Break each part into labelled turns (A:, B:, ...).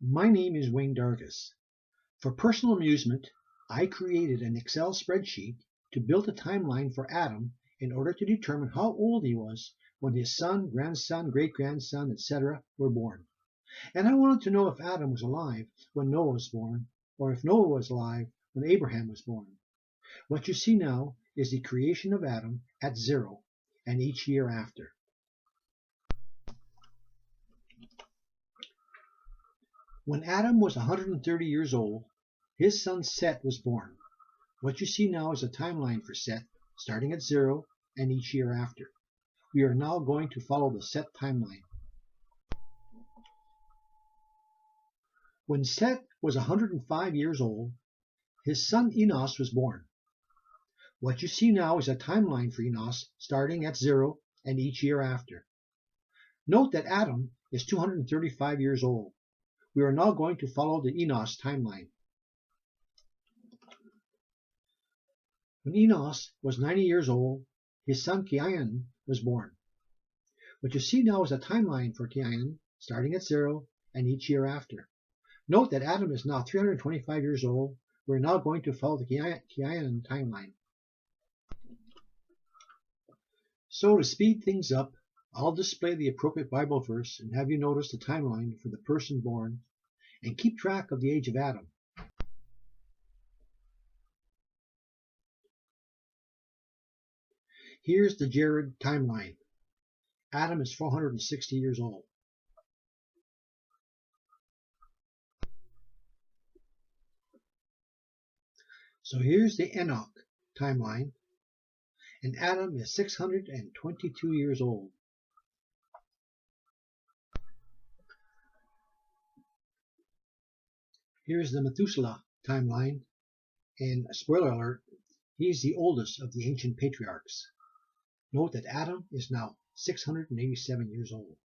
A: My name is Wayne Dargis. For personal amusement, I created an Excel spreadsheet to build a timeline for Adam in order to determine how old he was when his son, grandson, great-grandson, etc. were born. And I wanted to know if Adam was alive when Noah was born, or if Noah was alive when Abraham was born. What you see now is the creation of Adam at 0 and each year after. When Adam was 130 years old, his son Seth was born. What you see now is a timeline for Seth, starting at 0 and each year after. We are now going to follow the Seth timeline. When Seth was 105 years old, his son Enos was born. What you see now is a timeline for Enos, starting at 0 and each year after. Note that Adam is 235 years old. We are now going to follow the Enos timeline. When Enos was 90 years old, his son Cainan was born. What you see now is a timeline for Cainan, starting at 0 and each year after. Note that Adam is now 325 years old. We're now going to follow the Cainan timeline. So to speed things up, I'll display the appropriate Bible verse and have you notice the timeline for the person born and keep track of the age of Adam. Here's the Jared timeline. Adam is 460 years old. So here's the Enoch timeline, and Adam is 622 years old. Here's the Methuselah timeline, and spoiler alert, he's the oldest of the ancient patriarchs. Note that Adam is now 687 years old.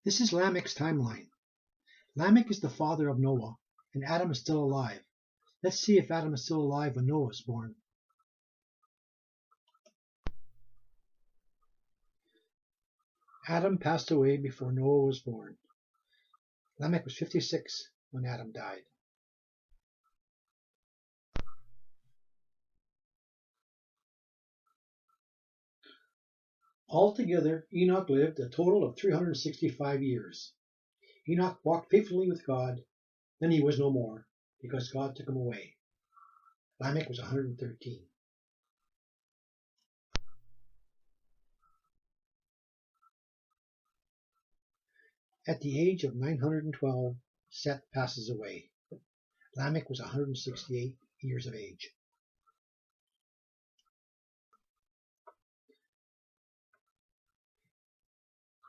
A: This is Lamech's timeline. Lamech is the father of Noah, and Adam is still alive. Let's see if Adam is still alive when Noah was born. Adam passed away before Noah was born. Lamech was 56 when Adam died. Altogether, Enoch lived a total of 365 years. Enoch walked faithfully with God, then he was no more, because God took him away. Lamech was 113. At the age of 912, Seth passes away. Lamech was 168 years of age.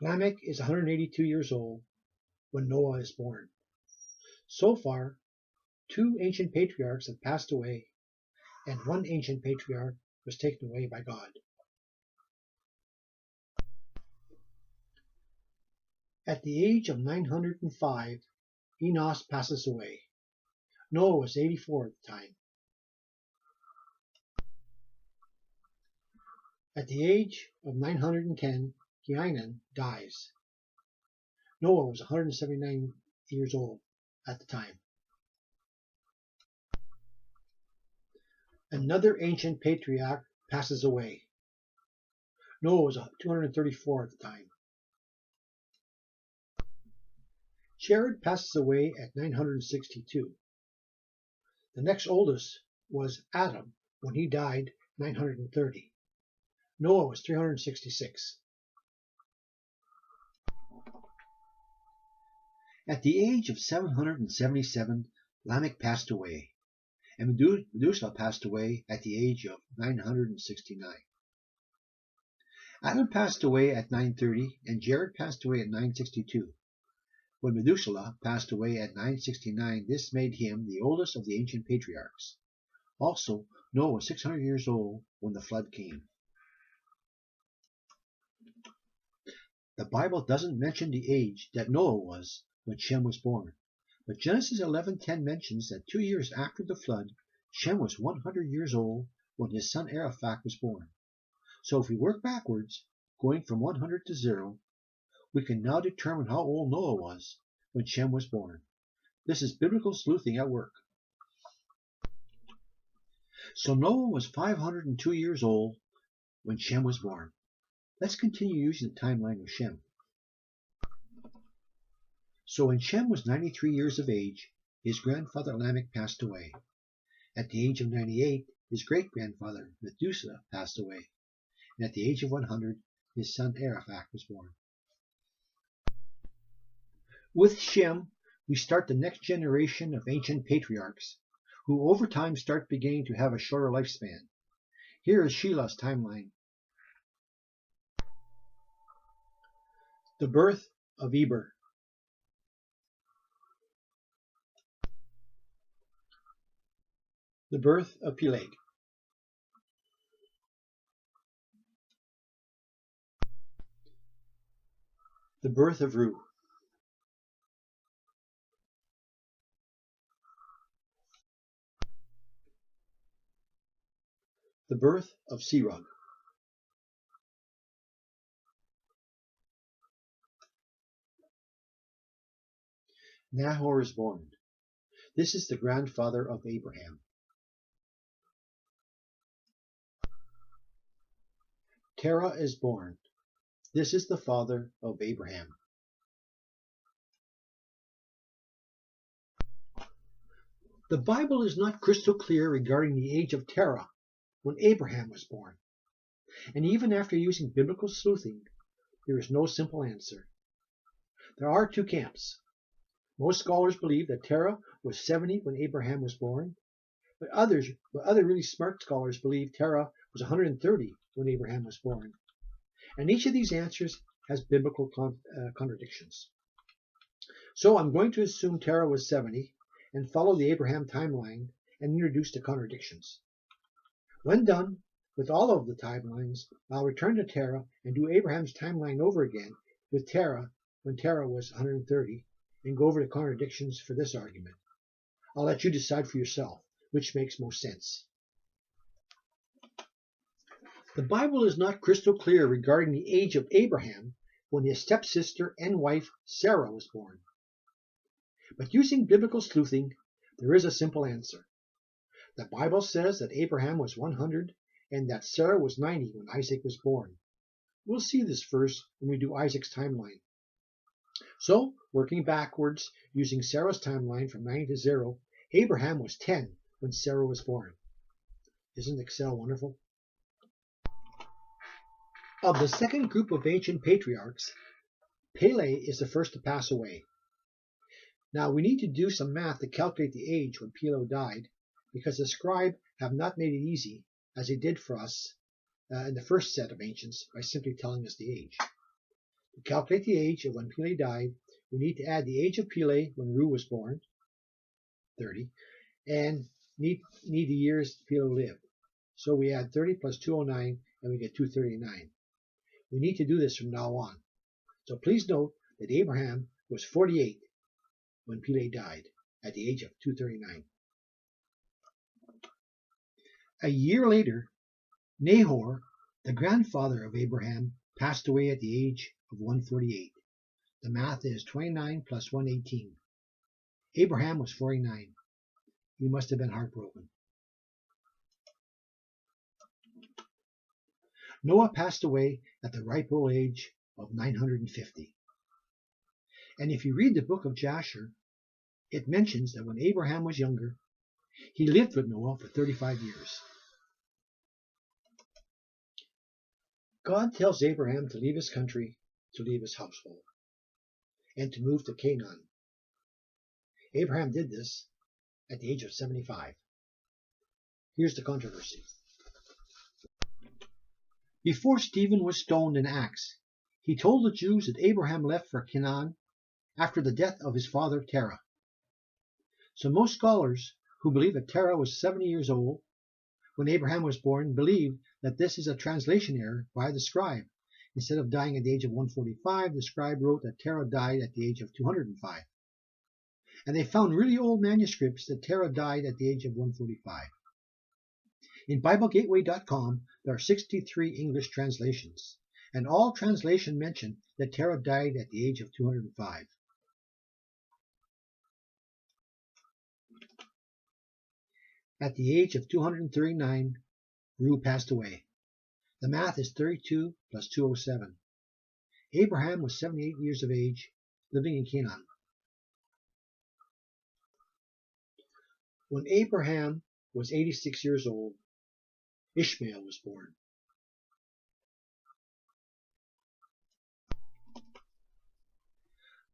A: Lamech is 182 years old when Noah is born. So far, 2 ancient patriarchs have passed away, and 1 ancient patriarch was taken away by God. At the age of 905, Enos passes away. Noah was 84 at the time. At the age of 910, Cainan dies. Noah was 179 years old at the time. Another ancient patriarch passes away. Noah was 234 at the time. Jared passes away at 962. The next oldest was Adam when he died 930. Noah was 366. At the age of 777, Lamech passed away, and Methuselah passed away at the age of 969. Adam passed away at 930, and Jared passed away at 962. When Methuselah passed away at 969, this made him the oldest of the ancient patriarchs. Also, Noah was 600 years old when the flood came. The Bible doesn't mention the age that Noah was when Shem was born, but Genesis 11:10 mentions that 2 years after the flood, Shem was 100 years old when his son Araphat was born. So if we work backwards, going from 100 to 0, we can now determine how old Noah was when Shem was born. This is biblical sleuthing at work. So Noah was 502 years old when Shem was born. Let's continue using the timeline of Shem. So when Shem was 93 years of age, his grandfather Lamech passed away. At the age of 98, his great-grandfather Methuselah passed away. And at the age of 100, his son Araphaxad was born. With Shem, we start the next generation of ancient patriarchs, who over time start beginning to have a shorter lifespan. Here is Shilah's timeline. The birth of Eber. The birth of Peleg. The birth of Ru. The birth of Serug. Nahor is born. This is the grandfather of Abraham. Terah is born. This is the father of Abraham. The Bible is not crystal clear regarding the age of Terah when Abraham was born. And even after using biblical sleuthing, there is no simple answer. There are two camps. Most scholars believe that Terah was 70 when Abraham was born, but other really smart scholars believe Terah was 130 when Abraham was born. And each of these answers has biblical contradictions. So I'm going to assume Terah was 70 and follow the Abraham timeline and introduce the contradictions. When done with all of the timelines, I'll return to Terah and do Abraham's timeline over again with Terah when Terah was 130 and go over the contradictions for this argument. I'll let you decide for yourself which makes most sense. The Bible is not crystal clear regarding the age of Abraham when his stepsister and wife Sarah was born. But using biblical sleuthing, there is a simple answer. The Bible says that Abraham was 100 and that Sarah was 90 when Isaac was born. We'll see this first when we do Isaac's timeline. So, working backwards, using Sarah's timeline from 90 to 0, Abraham was 10 when Sarah was born. Isn't Excel wonderful? Of the second group of ancient patriarchs, Peleg is the first to pass away. Now we need to do some math to calculate the age when Peleg died, because the scribe have not made it easy, as they did for us in the first set of ancients, by simply telling us the age. To calculate the age of when Peleg died, we need to add the age of Peleg when Ru was born, 30, and need the years Peleg lived. So we add 30 plus 209, and we get 239. We need to do this from now on. So please note that Abraham was 48 when Peleg died, at the age of 239. A year later, Nahor, the grandfather of Abraham, passed away at the age of 148. The math is 29 plus 118. Abraham was 49. He must have been heartbroken. Noah passed away at the ripe old age of 950. And if you read the book of Jasher, it mentions that when Abraham was younger, he lived with Noah for 35 years. God tells Abraham to leave his country, to leave his household, and to move to Canaan. Abraham did this at the age of 75. Here's the controversy. Before Stephen was stoned and axed, he told the Jews that Abraham left for Canaan after the death of his father Terah. So most scholars who believe that Terah was 70 years old when Abraham was born believe that this is a translation error by the scribe. Instead of dying at the age of 145, the scribe wrote that Terah died at the age of 205. And they found really old manuscripts that Terah died at the age of 145. In BibleGateway.com, there are 63 English translations, and all translation mention that Terah died at the age of 205. At the age of 239, Reu passed away. The math is 32 plus 207. Abraham was 78 years of age, living in Canaan. When Abraham was 86 years old, Ishmael was born.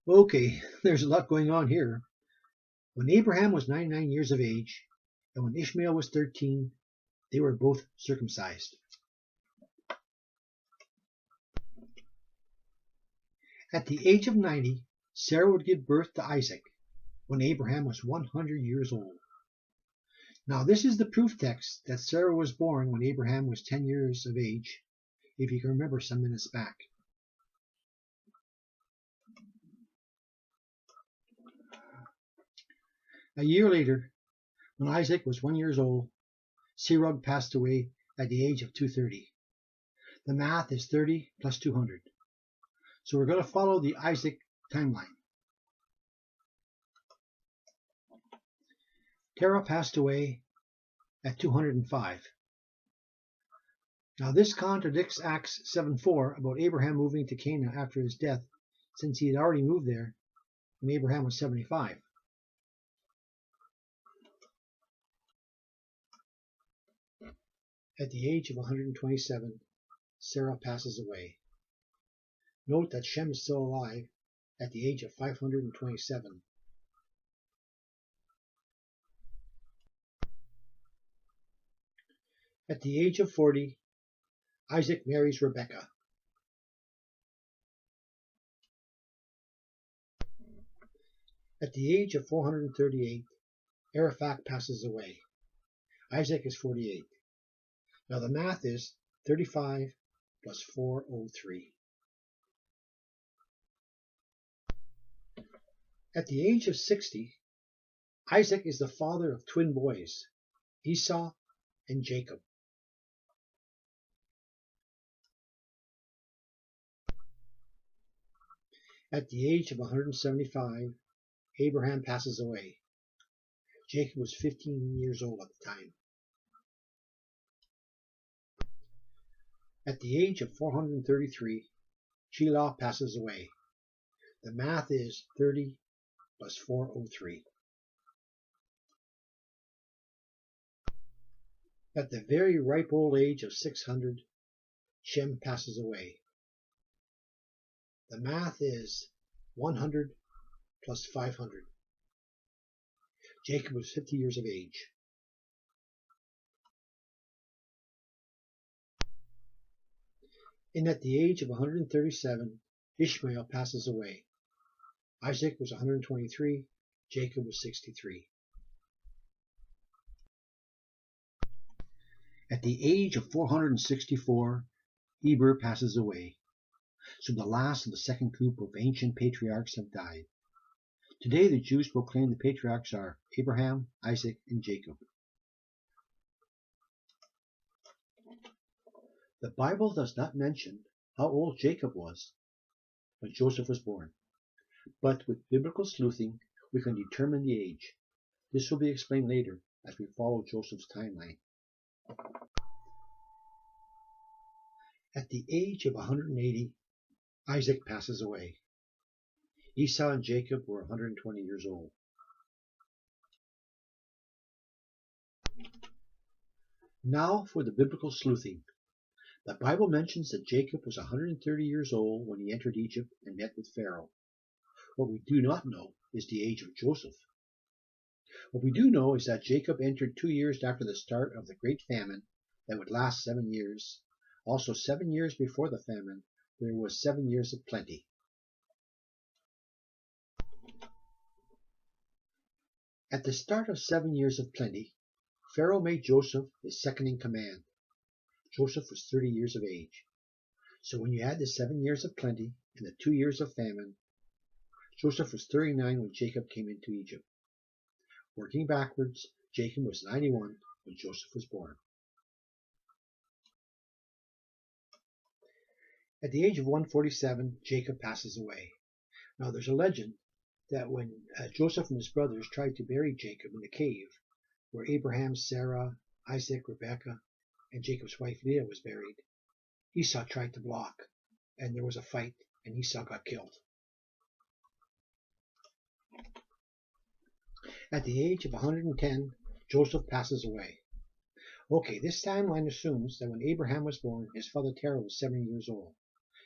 A: Okay, there's a lot going on here. When Abraham was 99 years of age, and when Ishmael was 13, they were both circumcised. At the age of 90, Sarah would give birth to Isaac, when Abraham was 100 years old. Now this is the proof text that Sarah was born when Abraham was 10 years of age, if you can remember some minutes back. A year later, when Isaac was 1 year old, Serug passed away at the age of 230. The math is 30 plus 200. So we're going to follow the Isaac timeline. Terah passed away at 205. Now this contradicts Acts 7:4 about Abraham moving to Canaan after his death, since he had already moved there when Abraham was 75. At the age of 127, Sarah passes away. Note that Shem is still alive at the age of 527. At the age of 40, Isaac marries Rebekah. At the age of 438, Araphat passes away. Isaac is 48. Now the math is 35 plus 403. At the age of 60, Isaac is the father of twin boys, Esau and Jacob. At the age of 175, Abraham passes away. Jacob was 15 years old at the time. At the age of 433, Shelah passes away. The math is 30 plus 403. At the very ripe old age of 600, Shem passes away. The math is 100 plus 500. Jacob was 50 years of age. And at the age of 137, Ishmael passes away. Isaac was 123, Jacob was 63. At the age of 464, Eber passes away. So the last of the second group of ancient patriarchs have died. Today the Jews proclaim the patriarchs are Abraham, Isaac, and Jacob. The Bible does not mention how old Jacob was when Joseph was born, but with biblical sleuthing we can determine the age. This will be explained later as we follow Joseph's timeline. At the age of 180, Isaac passes away. Esau and Jacob were 120 years old. Now for the biblical sleuthing. The Bible mentions that Jacob was 130 years old when he entered Egypt and met with Pharaoh. What we do not know is the age of Joseph. What we do know is that Jacob entered 2 years after the start of the great famine that would last 7 years. Also 7 years before the famine, there was 7 years of plenty. At the start of 7 years of plenty, Pharaoh made Joseph his second in command. Joseph was 30 years of age. So when you add the 7 years of plenty and the 2 years of famine, Joseph was 39 when Jacob came into Egypt. Working backwards, Jacob was 91 when Joseph was born. At the age of 147, Jacob passes away. Now there's a legend that when Joseph and his brothers tried to bury Jacob in the cave where Abraham, Sarah, Isaac, Rebekah, and Jacob's wife Leah was buried, Esau tried to block, and there was a fight, and Esau got killed. At the age of 110, Joseph passes away. Okay, this timeline assumes that when Abraham was born, his father Terah was 70 years old,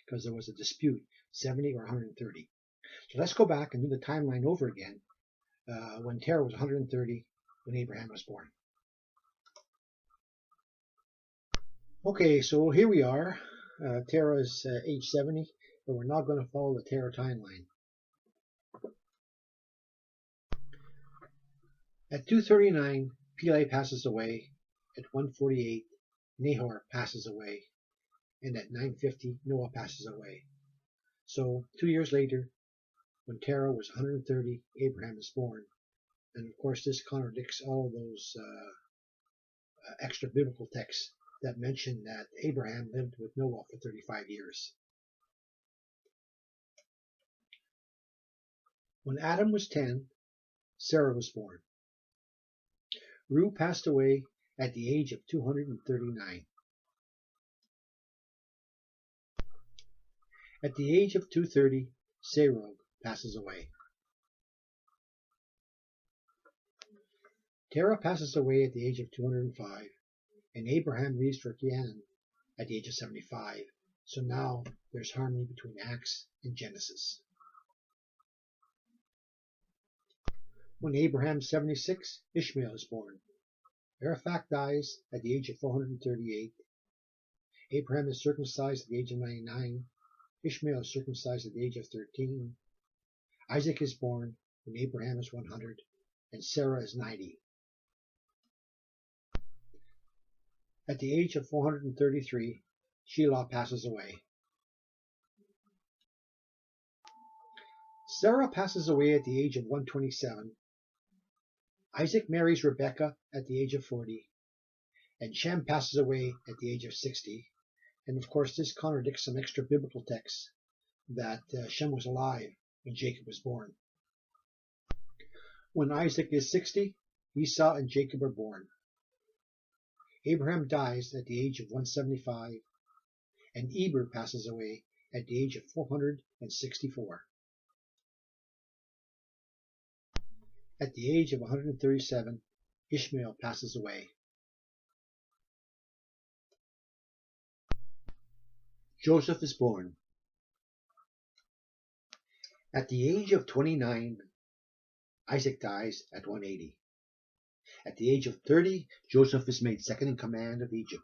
A: because there was a dispute, 70 or 130. So let's go back and do the timeline over again when Terah was 130 when Abraham was born. Okay, so here we are. Terah is age 70, but we're not going to follow the Terah timeline. At 239, Peleg passes away. At 148, Nahor passes away. And at 950, Noah passes away. So 2 years later, when Terah was 130, Abraham is born. And of course, this contradicts all of those extra biblical texts that mention that Abraham lived with Noah for 35 years. When Adam was 10, Sarah was born. Reu passed away at the age of 239. At the age of 230, Serug passes away. Terah passes away at the age of 205, and Abraham leaves for Canaan at the age of 75. So now there's harmony between Acts and Genesis. When Abraham is 76, Ishmael is born. Araphat dies at the age of 438. Abraham is circumcised at the age of 99. Ishmael is circumcised at the age of 13. Isaac is born when Abraham is 100, and Sarah is 90. At the age of 433, Shelah passes away. Sarah passes away at the age of 127. Isaac marries Rebekah at the age of 40, and Shem passes away at the age of 60. And of course, this contradicts some extra biblical texts that Shem was alive when Jacob was born. When Isaac is 60, Esau and Jacob are born. Abraham dies at the age of 175, and Eber passes away at the age of 464. At the age of 137, Ishmael passes away. Joseph is born. At the age of 29, Isaac dies at 180. At the age of 30, Joseph is made second in command of Egypt.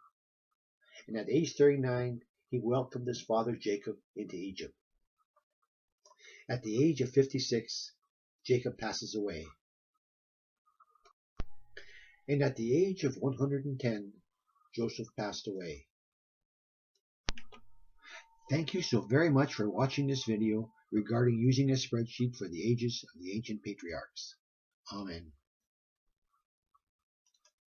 A: And at age 39, he welcomed his father Jacob into Egypt. At the age of 56, Jacob passes away. And at the age of 110, Joseph passed away. Thank you so very much for watching this video regarding using a spreadsheet for the ages of the ancient patriarchs. Amen.